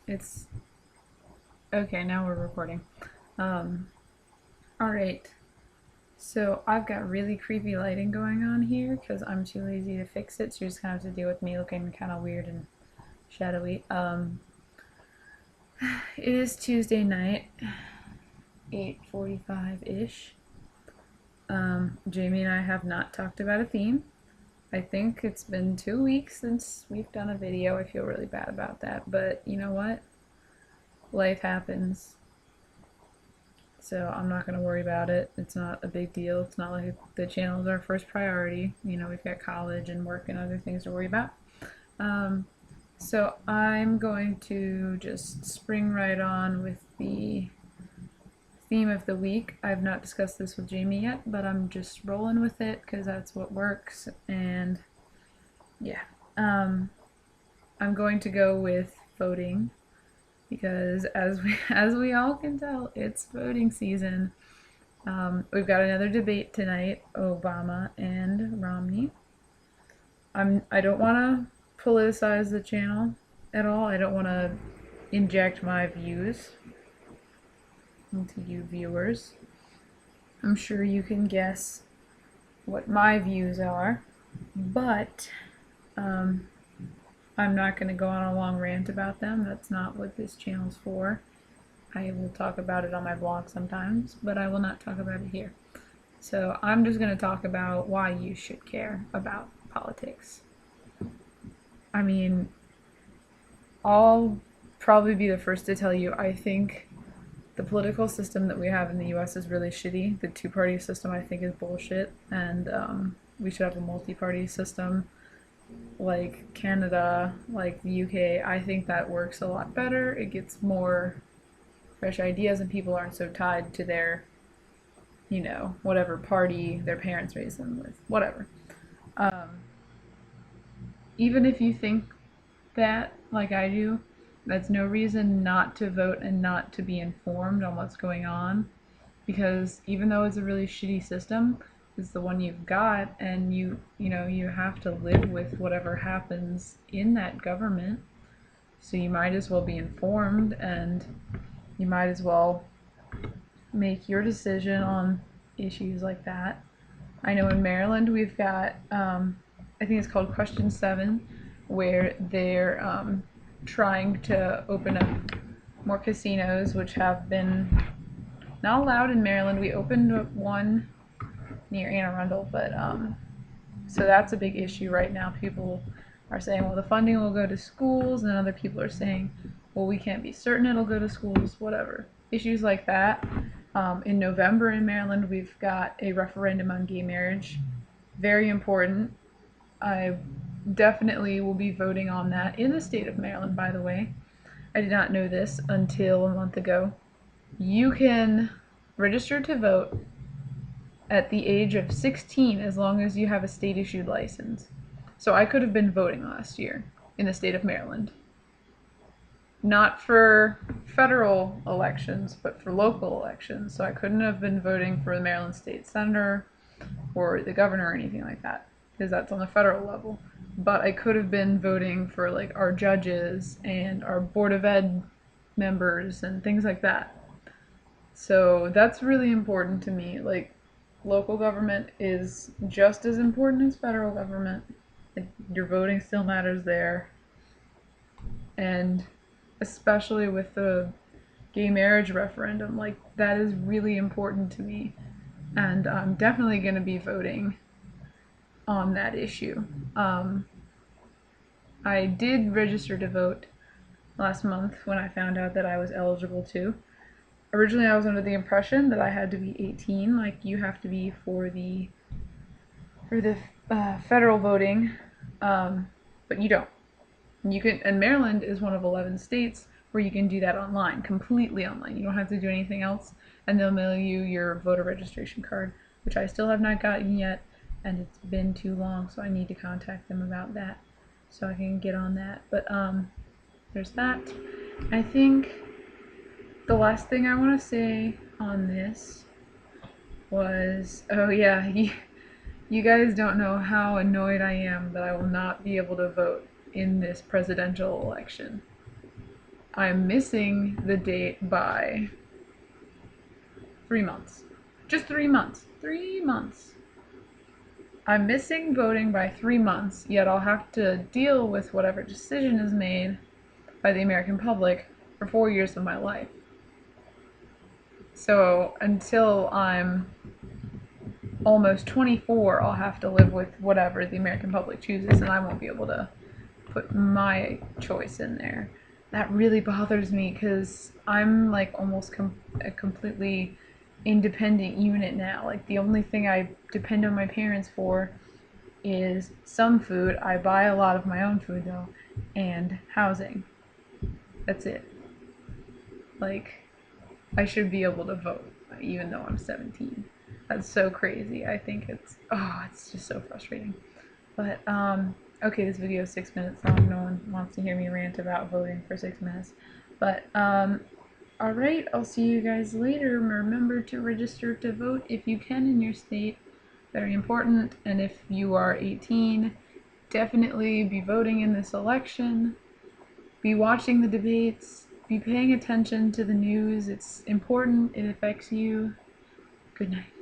It's okay, now we're recording. Alright, so I've got really creepy lighting going on here because I'm too lazy to fix it, so you're just gonna have to deal with me looking kind of weird and shadowy. It is Tuesday night, 8:45-ish. Jamie and I have not talked about a theme. I think it's been 2 weeks since we've done a video. I feel really bad about that, but you know what? Life happens. So I'm not going to worry about it. It's not a big deal. It's not like the channel is our first priority. You know, we've got college and work and other things to worry about. So I'm going to just spring right on with the theme of the week. I've not discussed this with Jamie yet, but I'm just rolling with it because that's what works. And yeah, I'm going to go with voting because as we all can tell, it's voting season. We've got another debate tonight, Obama and Romney. I don't want to politicize the channel at all. I don't want to inject my views into you viewers. I'm sure you can guess what my views are, but I'm not going to go on a long rant about them. That's not what this channel's for. I will talk about it on my blog sometimes, but I will not talk about it here. So I'm just going to talk about why you should care about politics. I mean, I'll probably be the first to tell you, I think the political system that we have in the US is really shitty. The two-party system I think is bullshit, and we should have a multi-party system like Canada, like the UK. I think that works a lot better. It gets more fresh ideas and people aren't so tied to their, whatever party their parents raised them with, whatever. Um, Even if you think that, like I do, that's no reason not to vote and not to be informed on what's going on. Because even though it's a really shitty system, it's the one you've got, and you have to live with whatever happens in that government. So you might as well be informed, and you might as well make your decision on issues like that. I know in Maryland we've got, I think it's called Question 7, where they're trying to open up more casinos, which have been not allowed in Maryland. We opened up one near Anne Arundel, but so that's a big issue right now. People are saying, well, the funding will go to schools, and other people are saying, well, we can't be certain it'll go to schools, whatever. Issues like that. In November in Maryland, we've got a referendum on gay marriage. Very important. I definitely will be voting on that in the state of Maryland, by the way. I did not know this until a month ago. You can register to vote at the age of 16 as long as you have a state issued license. So I could have been voting last year in the state of Maryland. Not for federal elections, but for local elections. So I couldn't have been voting for the Maryland State Senator or the governor or anything like that, because that's on the federal level. But I could have been voting for like our judges and our Board of Ed members and things like that. So that's really important to me. Like, local government is just as important as federal government. Like, your voting still matters there. And especially with the gay marriage referendum, like, that is really important to me. And I'm definitely going to be voting on that issue. I did register to vote last month when I found out that I was eligible to. Originally, I was under the impression that I had to be 18, like you have to be for the federal voting, but you don't. You can, and Maryland is one of 11 states where you can do that online, completely online. You don't have to do anything else, and they'll mail you your voter registration card, which I still have not gotten yet, and it's been too long, so I need to contact them about that so I can get on that. But there's that. I think the last thing I want to say on this was, oh yeah, you guys don't know how annoyed I am that I will not be able to vote in this presidential election. I'm missing the date by 3 months. Just 3 months. 3 months. I'm missing voting by 3 months, yet I'll have to deal with whatever decision is made by the American public for 4 years of my life. So until I'm almost 24, I'll have to live with whatever the American public chooses, and I won't be able to put my choice in there. That really bothers me because I'm like almost a completely independent unit now. Like the only thing I depend on my parents for is some food. I buy a lot of my own food though, and housing. That's it. Like, I should be able to vote even though I'm 17. That's so crazy. I think it's just so frustrating. But, okay, this video is 6 minutes long. No one wants to hear me rant about voting for 6 minutes. But, alright, I'll see you guys later. Remember to register to vote if you can in your state. Very important. And if you are 18, definitely be voting in this election. Be watching the debates. Be paying attention to the news. It's important. It affects you. Good night.